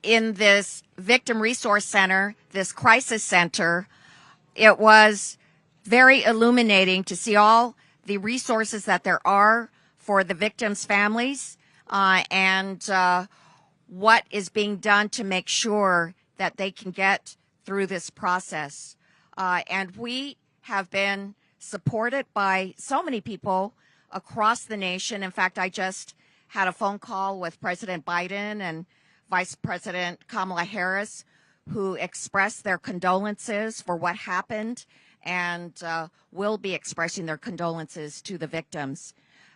in this victim resource center, this crisis center. It was very illuminating to see all the resources that there are for the victims' families, and what is being done to make sure that they can get through this process. And we have been supported by so many people across the nation. In fact, I just had a phone call with President Biden and Vice President Kamala Harris, who expressed their condolences for what happened and will be expressing their condolences to the victims.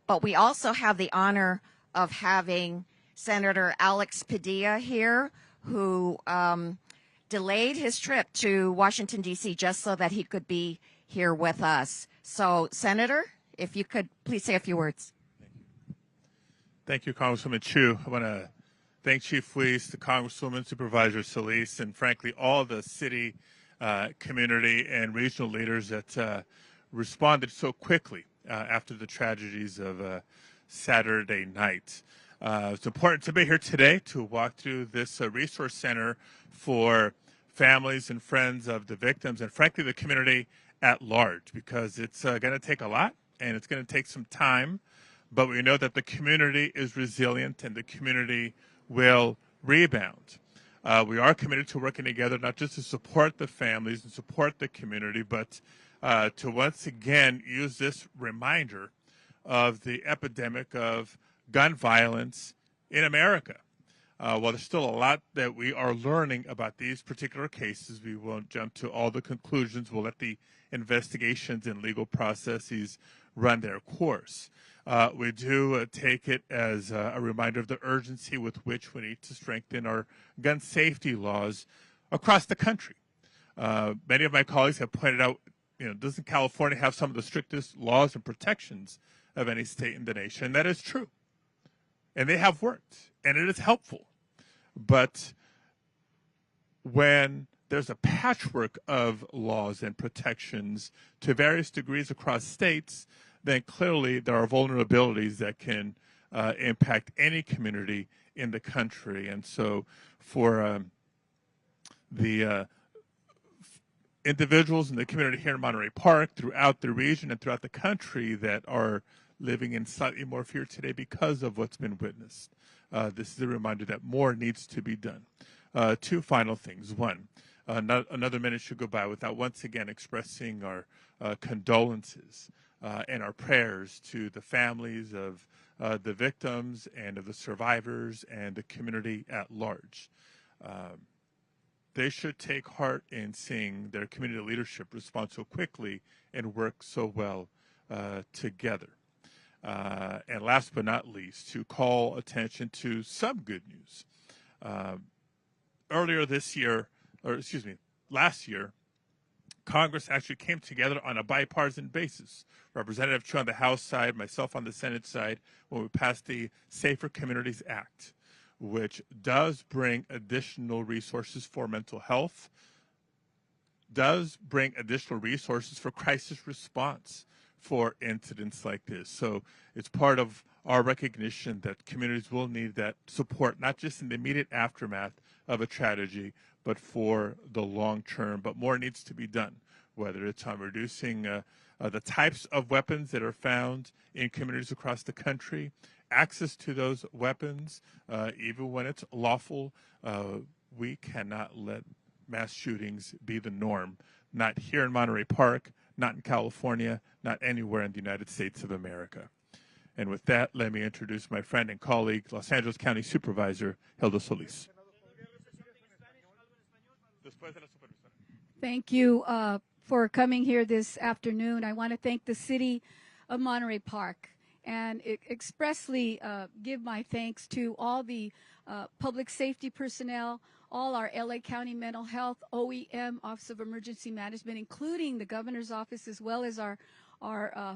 But we also have the honor of having Senator Alex Padilla here, who delayed his trip to Washington, D.C. just so that he could be here with us. So, Senator, if you could please say a few words. Thank you, Congresswoman Chu. I want to thank Chief Fleece, the Congresswoman, Supervisor Solis, and frankly, all the city, community, and regional leaders that responded so quickly after the tragedies of Saturday night. It's important to be here today to walk through this resource center for families and friends of the victims and, frankly, the community at large, because it's going to take a lot and it's going to take some time. But we know that the community is resilient and the community will rebound. We are committed to working together, not just to support the families and support the community, but to once again use this reminder of the epidemic of gun violence in America. While there's still a lot that we are learning about these particular cases, we won't jump to all the conclusions. We'll let the investigations and legal processes run their course. We do take it as a reminder of the urgency with which we need to strengthen our gun safety laws across the country. Many of my colleagues have pointed out, doesn't California have some of the strictest laws and protections of any state in the nation? And that is true. And they have worked, and it is helpful. But when there's a patchwork of laws and protections to various degrees across states, then clearly there are vulnerabilities that can impact any community in the country. And so for the individuals in the community here in Monterey Park, throughout the region and throughout the country that are living in slightly more fear today because of what's been witnessed, this is a reminder that more needs to be done. Two final things. One, another minute should go by without once again expressing our condolences and our prayers to the families of the victims and of the survivors and the community at large. They should take heart in seeing their community leadership respond so quickly and work so well together. And last but not least, to call attention to some good news. Earlier this year, last year, Congress actually came together on a bipartisan basis. Representative Chu on the House side, myself on the Senate side, when we passed the Safer Communities Act, which does bring additional resources for mental health, does bring additional resources for crisis response for incidents like this. So it's part of our recognition that communities will need that support, not just in the immediate aftermath of a tragedy, but for the long term. But more needs to be done, whether it's on reducing the types of weapons that are found in communities across the country, access to those weapons, even when it's lawful. We cannot let mass shootings be the norm, not here in Monterey Park, not in California, not anywhere in the United States of America. And with that, let me introduce my friend and colleague, Los Angeles County Supervisor Hilda Solis. Thank you for coming here this afternoon. I want to thank the city of Monterey Park and expressly give my thanks to all the public safety personnel, all our LA County Mental Health, OEM, Office of Emergency Management, including the governor's office, as well as our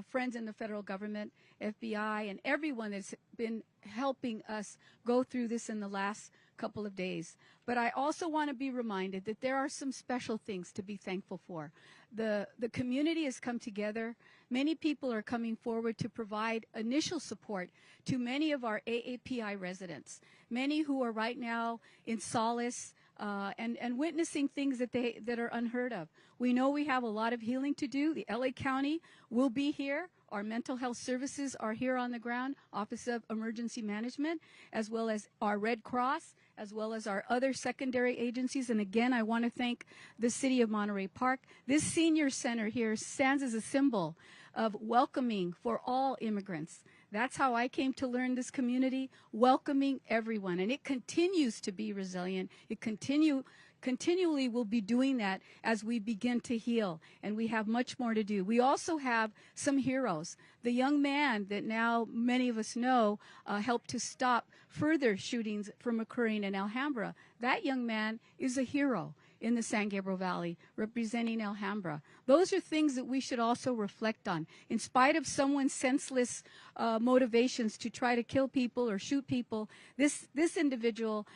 friends in the federal government, FBI, and everyone that's been helping us go through this in the last couple of days. But I also want to be reminded that there are some special things to be thankful for. The community has come together. Many people are coming forward to provide initial support to many of our AAPI residents, many who are right now in Solis, and witnessing things that are unheard of. We know we have a lot of healing to do. The LA County will be here. Our mental health services are here on the ground, Office of Emergency Management, as well as our Red Cross, as well as our other secondary agencies. And again, I want to thank the City of Monterey Park. This senior center here stands as a symbol of welcoming for all immigrants. That's how I came to learn this community, welcoming everyone. And it continues to be resilient. It continually will be doing that as we begin to heal, and we have much more to do. We also have some heroes. The young man that now many of us know helped to stop further shootings from occurring in Alhambra. That young man is a hero in the San Gabriel Valley, representing Alhambra. Those are things that we should also reflect on. In spite of someone's senseless motivations to try to kill people or shoot people, this individual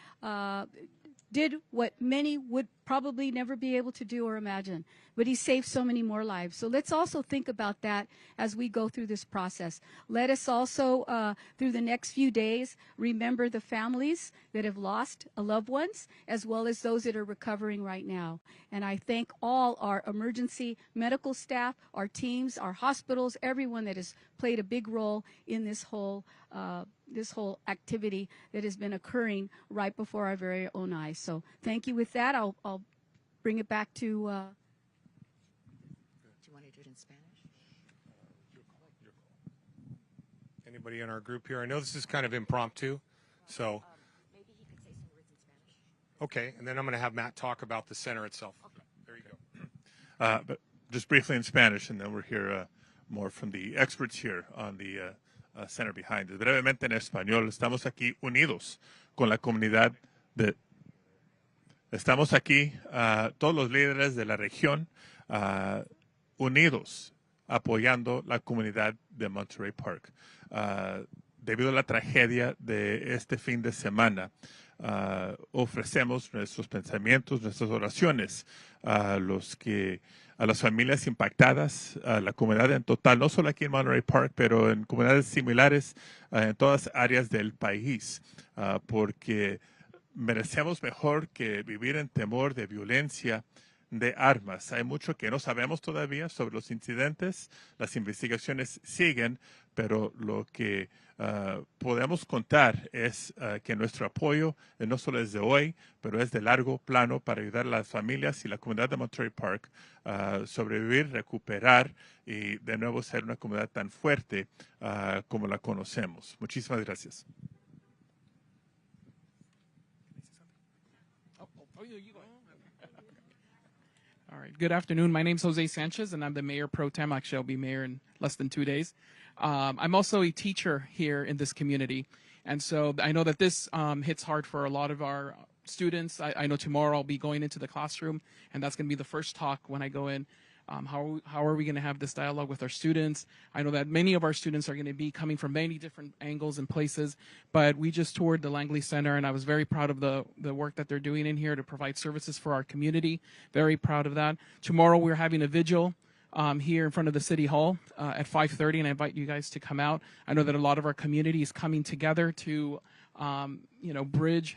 did what many would probably never be able to do or imagine, but he saved so many more lives. So let's also think about that as we go through this process. Let us also, through the next few days, remember the families that have lost loved ones, as well as those that are recovering right now. And I thank all our emergency medical staff, our teams, our hospitals, everyone that has played a big role in this whole activity that has been occurring right before our very own eyes. So thank you. With that, I'll bring it back to. Do you want to do it in Spanish? Your call. Anybody in our group here? I know this is kind of impromptu, so. Maybe he could say some words in Spanish. Okay, and then I'm going to have Matt talk about the center itself. Okay. There you go. But just briefly in Spanish, and then we'll hear more from the experts here on the center behind it. Brevemente en español, estamos aquí unidos con la comunidad de. Estamos aquí, todos los líderes de la región, unidos, apoyando la comunidad de Monterey Park. Debido a la tragedia de este fin de semana, ofrecemos nuestros pensamientos, nuestras oraciones a las familias impactadas, a la comunidad en total, no solo aquí en Monterey Park, pero en comunidades similares en todas áreas del país, porque merecemos mejor que vivir en temor de violencia, de armas. Hay mucho que no sabemos todavía sobre los incidentes. Las investigaciones siguen, pero lo que podemos contar es que nuestro apoyo no solo es de hoy, pero es de largo plano para ayudar a las familias y la comunidad de Monterey Park a sobrevivir, recuperar y de nuevo ser una comunidad tan fuerte como la conocemos. Muchísimas gracias. All right. Good afternoon. My name's Jose Sanchez, and I'm the mayor pro tem. Actually, I'll be mayor in less than 2 days. I'm also a teacher here in this community, and so I know that this hits hard for a lot of our students. I know tomorrow I'll be going into the classroom, and that's going to be the first talk when I go in. How are we going to have this dialogue with our students? I know that many of our students are going to be coming from many different angles and places, but we just toured the Langley Center, and I was very proud of the work that they're doing in here to provide services for our community. Very proud of that. Tomorrow we're having a vigil here in front of the City Hall at 5:30, and I invite you guys to come out. I know that a lot of our community is coming together to, bridge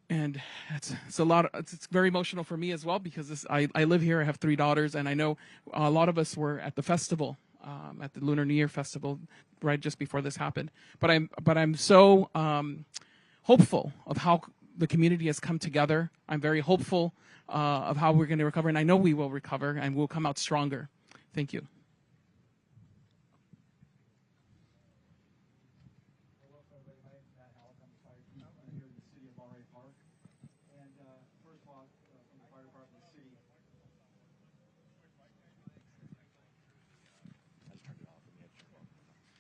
and it's a lot. It's very emotional for me as well because I live here. I have 3 daughters, and I know a lot of us were at the festival, at the Lunar New Year festival, right just before this happened. But I'm so hopeful of how the community has come together. I'm very hopeful of how we're going to recover, and I know we will recover and we'll come out stronger. Thank you.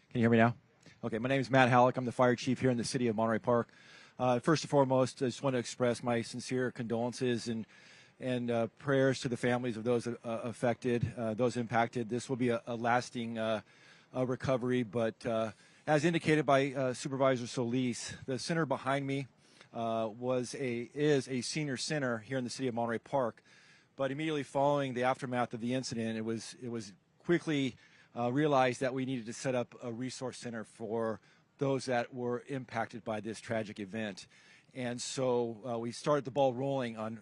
Can you hear me now? Okay, my name is Matt Hallock. I'm the fire chief here in the city of Monterey Park. First and foremost, I just want to express my sincere condolences and prayers to the families of those affected, those impacted. This will be a lasting recovery, but As indicated by Supervisor Solis, the center behind me is a senior center here in the city of Monterey Park. But immediately following the aftermath of the incident, it was quickly realized that we needed to set up a resource center for those that were impacted by this tragic event. And so we started the ball rolling on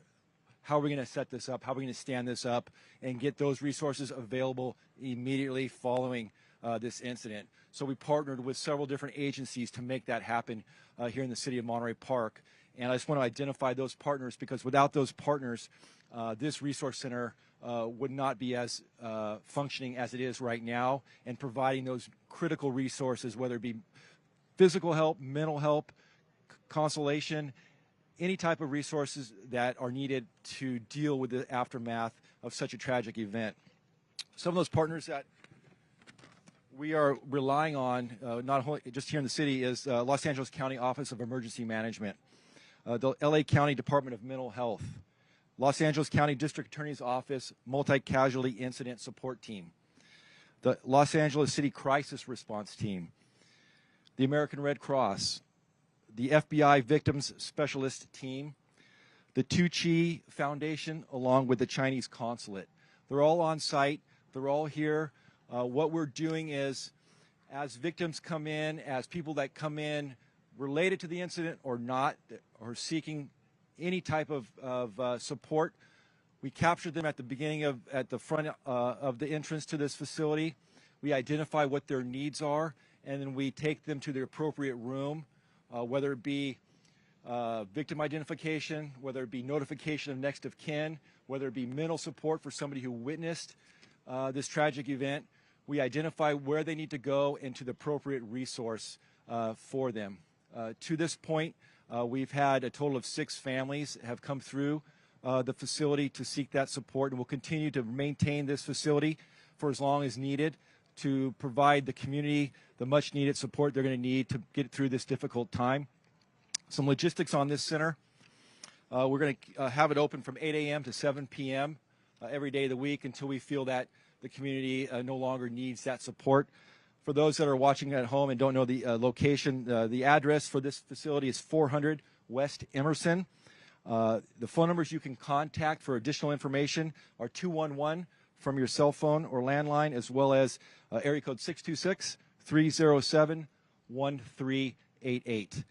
how are we going to set this up, how are we going to stand this up, and get those resources available immediately following this incident. So we partnered with several different agencies to make that happen here in the city of Monterey Park. And I just want to identify those partners because without those partners, this resource center would not be as functioning as it is right now and providing those critical resources, whether it be physical help, mental help, consolation, any type of resources that are needed to deal with the aftermath of such a tragic event. Some of those partners that we are relying on, not only just here in the city, is Los Angeles County Office of Emergency Management, the LA County Department of Mental Health, Los Angeles County District Attorney's Office Multi-Casualty Incident Support Team, the Los Angeles City Crisis Response Team, the American Red Cross, the FBI Victims Specialist Team, the Tucci Foundation, along with the Chinese Consulate. They're all on site. They're all here. What we're doing is, as victims come in, as people that come in related to the incident or not, or seeking any type of support, we capture them at the beginning at the front of the entrance to this facility. We identify what their needs are, and then we take them to the appropriate room, whether it be victim identification, whether it be notification of next of kin, whether it be mental support for somebody who witnessed this tragic event. We identify where they need to go and to the appropriate resource for them. To this point, we've had a total of 6 families have come through the facility to seek that support, and we'll continue to maintain this facility for as long as needed to provide the community the much needed support they're going to need to get through this difficult time. Some logistics on this center. We're going to have it open from 8 a.m. to 7 p.m. Every day of the week until we feel that the community no longer needs that support. For those that are watching at home and don't know the location, the address for this facility is 400 West Emerson. The phone numbers you can contact for additional information are 211 from your cell phone or landline, as well as area code 626-307-1388.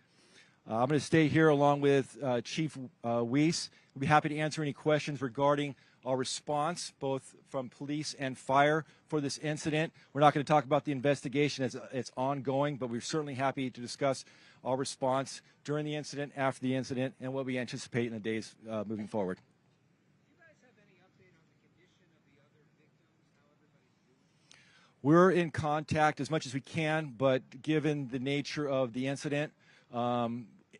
I'm going to stay here along with Chief Weiss. We'll be happy to answer any questions regarding our response, both from police and fire, for this incident. We're not going to talk about the investigation as it's ongoing, but we're certainly happy to discuss our response during the incident, after the incident, and what we anticipate in the days moving forward. We're in contact as much as we can, but given the nature of the incident,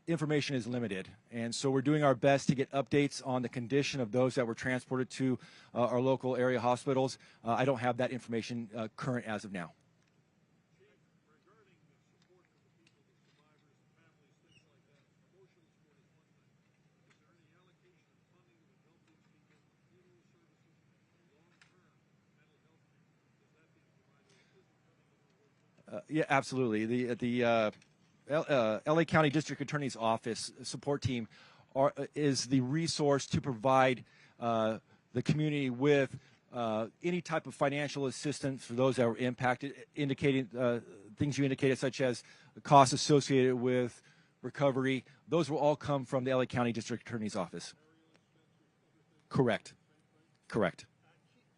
information is limited. And so we're doing our best to get updates on the condition of those that were transported to our local area hospitals. I don't have that information current as of now. Yeah, absolutely. The LA County District Attorney's Office support team is the resource to provide the community with any type of financial assistance for those that were impacted, indicating things you indicated, such as the costs associated with recovery. Those will all come from the LA County District Attorney's Office. Correct. Correct.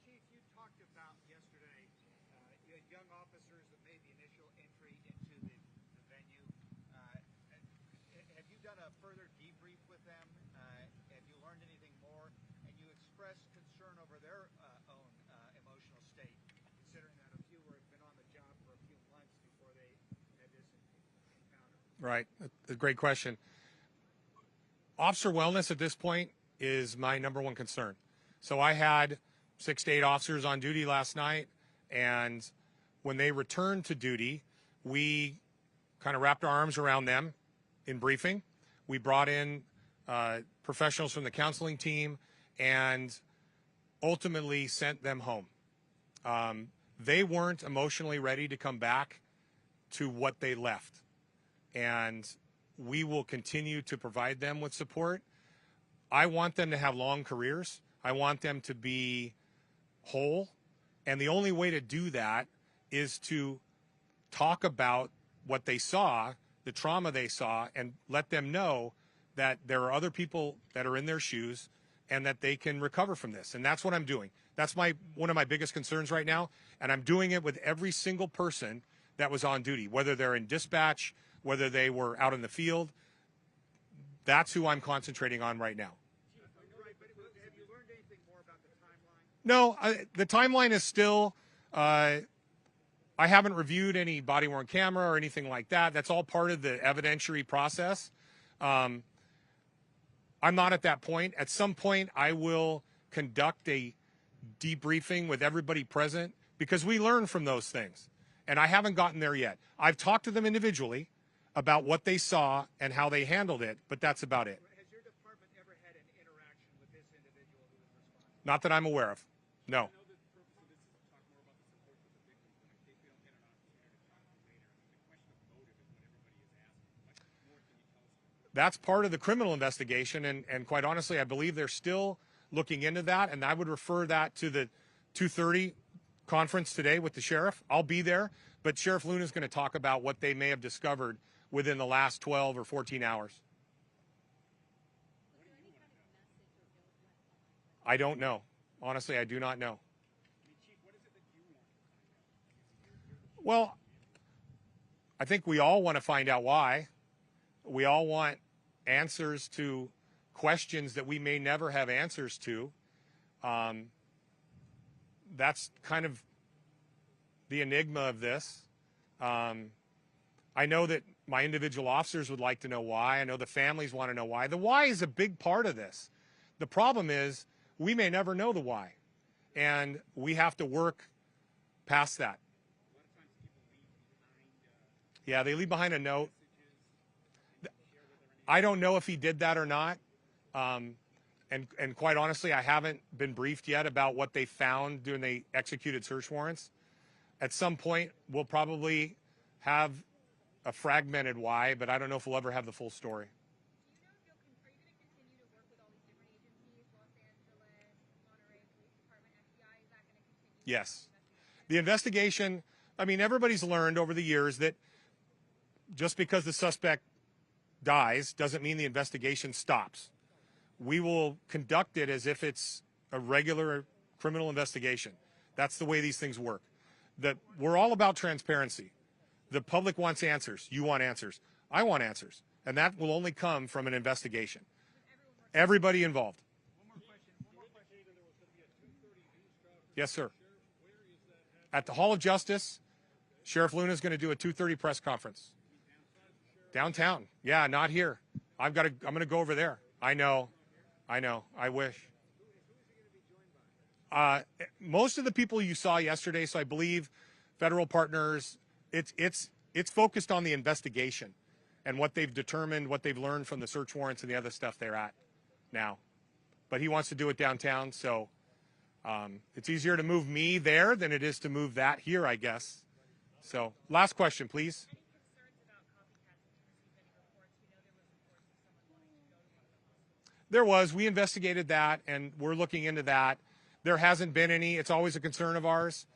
Chief, you talked about yesterday, you had young officers that made the initial entry into the venue. Have you done a further debrief with them? Have you learned anything more? And you expressed concern over their own emotional state, considering that a few had been on the job for a few months before they had this encounter. Right. A great question. Officer wellness at this point is my number one concern. So I had 6 to 8 officers on duty last night, and when they returned to duty, we kind of wrapped our arms around them in briefing. We brought in professionals from the counseling team and ultimately sent them home. They weren't emotionally ready to come back to what they left. And we will continue to provide them with support. I want them to have long careers. I want them to be whole. And the only way to do that is to talk about what they saw, the trauma they saw, and let them know that there are other people that are in their shoes and that they can recover from this. And that's what I'm doing. That's one of my biggest concerns right now. And I'm doing it with every single person that was on duty, whether they're in dispatch, whether they were out in the field. That's who I'm concentrating on right now. Have you learned anything more about the timeline? No, the timeline is still, I haven't reviewed any body-worn camera or anything like that. That's all part of the evidentiary process. I'm not at that point. At some point, I will conduct a debriefing with everybody present because we learn from those things. And I haven't gotten there yet. I've talked to them individually about what they saw and how they handled it, but that's about it. Has your department ever had an interaction with this individual who was responsible? Not that I'm aware of. No. That's part of the criminal investigation, and quite honestly, I believe they're still looking into that, and I would refer that to the 2:30 conference today with the sheriff. I'll be there, but Sheriff Luna is going to talk about what they may have discovered within the last 12 or 14 hours. I don't know. Honestly, I do not know. Well, I think we all want to find out why. We all want answers to questions that we may never have answers to. That's kind of the enigma of this. I know that my individual officers would like to know why. I know the families want to know why. The why is a big part of this. The problem is we may never know the why, and we have to work past that. Yeah, they leave behind a note. I don't know if he did that or not. And quite honestly, I haven't been briefed yet about what they found when they executed search warrants. At some point, we'll probably have a fragmented why, but I don't know if we'll ever have the full story. Do you know if are you going to continue to work with all these different agencies, Los Angeles, Monterey Police Department, FBI? Is that going to continue? Yes. The investigation, I mean, everybody's learned over the years that just because the suspect dies doesn't mean the investigation stops. We will conduct it as if it's a regular criminal investigation. That's the way these things work. We're all about transparency. The public wants answers. You want answers. I want answers. And that will only come from an investigation. Everybody involved. Yes, sir. At the Hall of Justice, Sheriff Luna is going to do a 2:30 press conference. Downtown. Yeah, not here. I'm going to go over there. I know. I wish. Most of the people you saw yesterday, so I believe federal partners, it's focused on the investigation and what they've determined, what they've learned from the search warrants and the other stuff they're at now. But he wants to do it downtown, so it's easier to move me there than it is to move that here, I guess. So, last question, please. There was. We investigated that, and we're looking into that. There hasn't been any. It's always a concern of ours.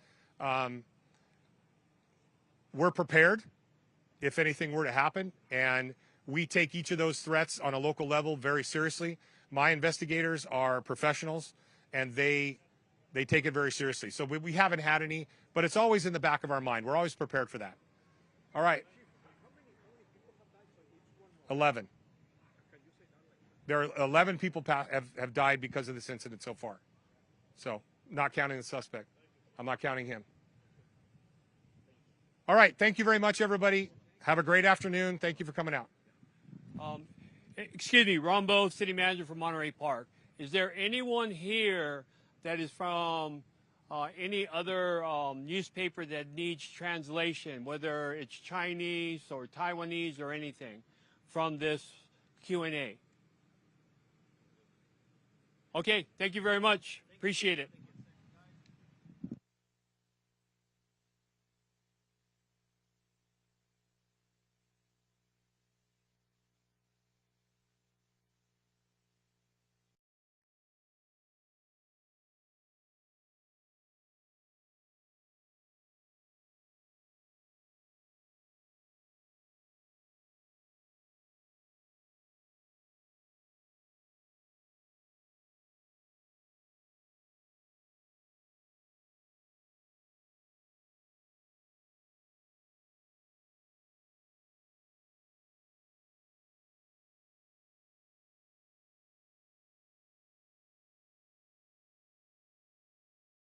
We're prepared if anything were to happen, and we take each of those threats on a local level very seriously. My investigators are professionals, and they take it very seriously. So we haven't had any, but it's always in the back of our mind. We're always prepared for that. All right. 11. There are 11 people have died because of this incident so far. So, not counting the suspect. I'm not counting him. All right. Thank you very much, everybody. Have a great afternoon. Thank you for coming out. Excuse me, Rombo, City Manager for Monterey Park. Is there anyone here that is from any other newspaper that needs translation, whether it's Chinese or Taiwanese or anything, from this Q&A? Okay, thank you very much. Appreciate it.